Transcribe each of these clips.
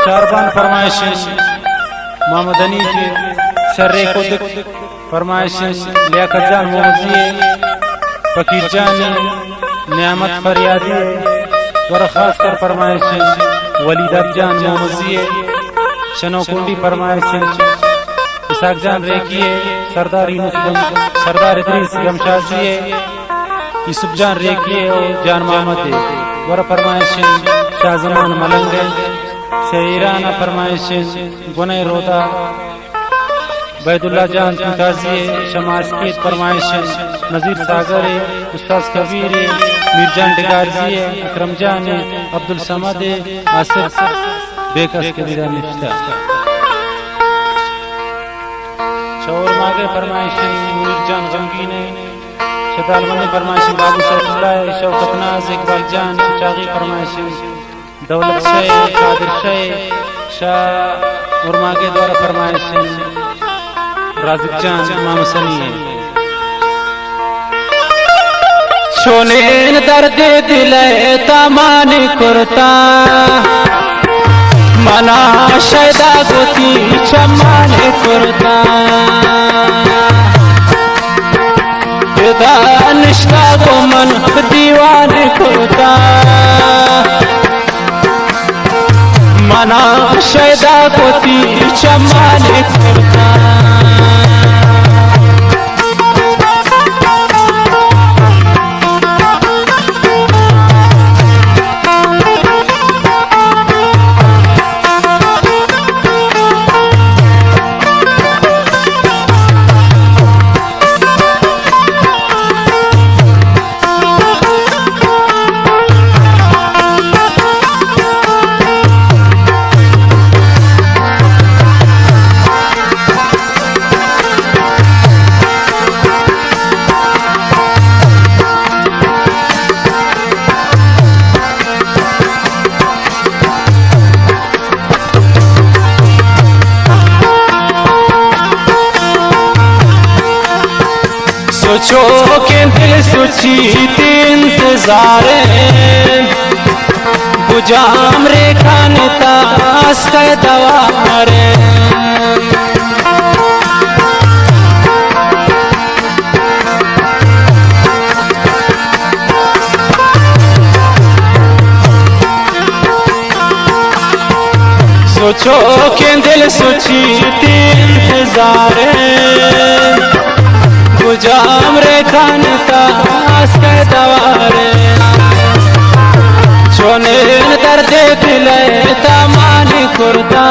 चारबान फरमाइश मोहम्मदनी के शर्रे को फरमाइश लियाकत जान मोहम्मदी फकीर जान नियामत फरियादी और खास कर फरमाइश वलीदत जान मोहम्मदी शनो कुंडी फरमाइश इसाक जान रेखिए सरदार सरदार इदरीस गमशाजी यूसुफ जान रेखिए जान मोहम्मद और फरमाइश शाहजमान मलंग शहीराना फरमाइश गुनय रोदा बैदुल्ला जान पिताजी शमाश की फरमाइश नजीर सागर उस्ताद कबीर मीरजान डिगारजी अकरम जान अब्दुल समद आसिफ बेकस कबीरा निफ्ता शौर मागे फरमाइश मुनीर जान गमगीन शताल मनी फरमाइश बाबू सैफुल्लाह शौकत नाज इकबाल जान चागी फरमाइश दौलत कादिर शाह उर्मा के द्वारा फरमाइश राजिक जान इमाम सनी छोने दर्द दिल तमान कुर्ता मना शैदा गोती चमान कुर्ता निष्ठा को मन दीवान कुर्ता मना शैदा गोती चमान कुर्ता सोचो के दिल सोची इंतजार गुजाम रेखा तास का दवार सोचो के दिल सोची इंतजार गुजाम रेखा तास का दवार छोने दर्द दिल तमान कुर्ता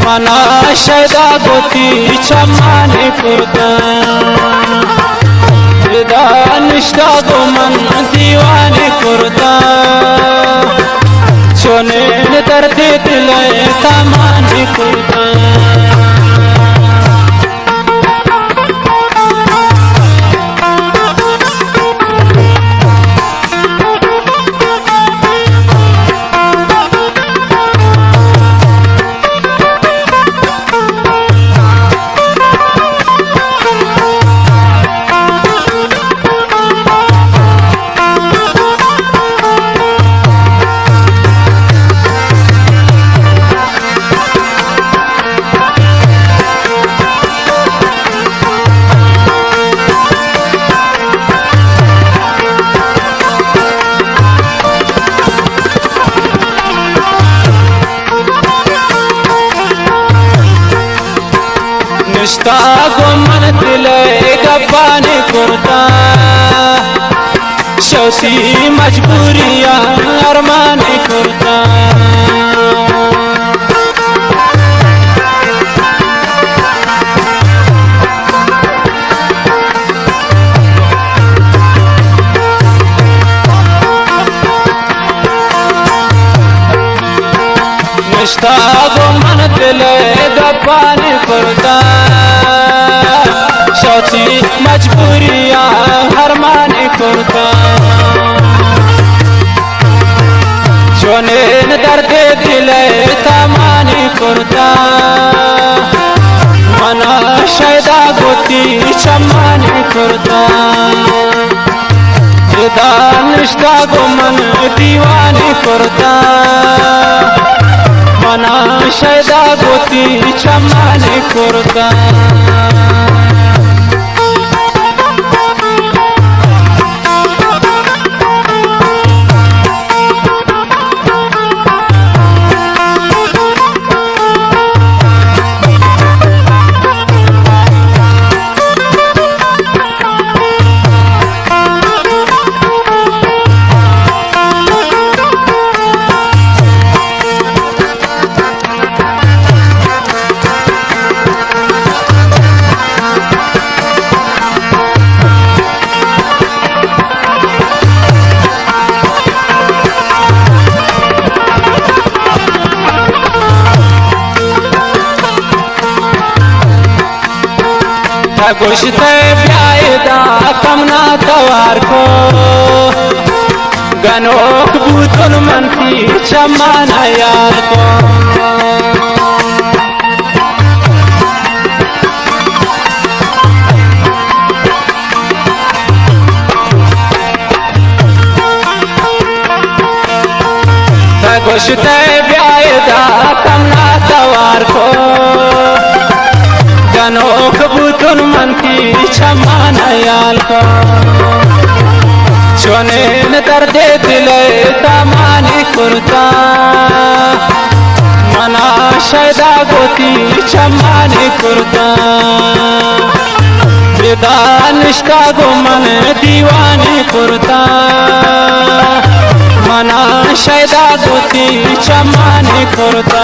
मना शैदा गोती चमान कुर्ता निष्ठा को मन दीवान कुर्ता छोने दर्द दिल तमान कुर्ता निष्ठा को मन दिल गब्बान कुर्ता शौसी मजबूरियां अरमान कुर्ता निष्ठा को मन दिल गब्बान कुर्ता शौसी मजबूरियां हरमान कुर्ता छोने दर्द दिल तमान कुर्ता मना शैदा गोती चमान कुर्ता निष्ठा को मन दीवान कुर्ता चमाने कुर्ता गोश्ते प्यायदा कमना तवार को गनोक बूतुल मनती चमाना यार को गोश्ते प्यायदा कमना तवार को गनोक बूतुल मनती चमाना यार को चोने न दर्दे दिले तमाने कुर्ता मना शैदा गोती चमाने कुर्ता विदा निष्ठा गो मन दीवाने कुर्ता मना शैदा गोती चमाने कुर्ता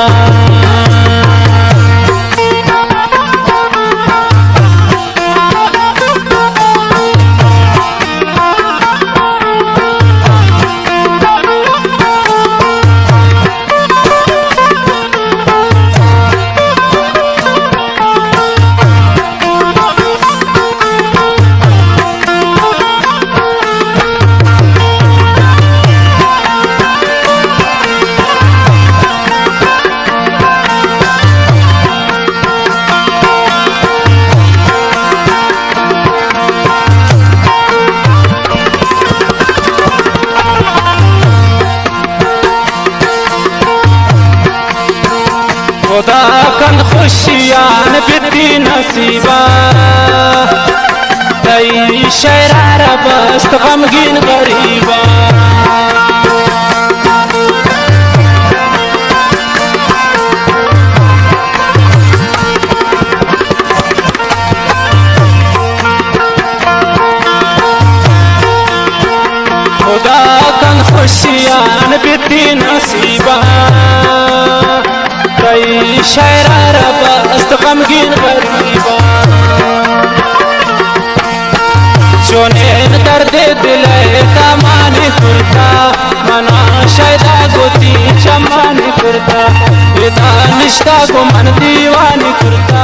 खुदा कन खुशियान बिदी नसीबा तई शरारा बस्त गमगीन गरीबा खुदा कन खुशियान बिदी नसीबा कई शरारा बस्त गमगीन गरीबा चोने दर्दे दिले तमाने कुर्ता मना शैदा गोती चमाने कुर्ता विदा निष्ठा को मन दीवाने कुर्ता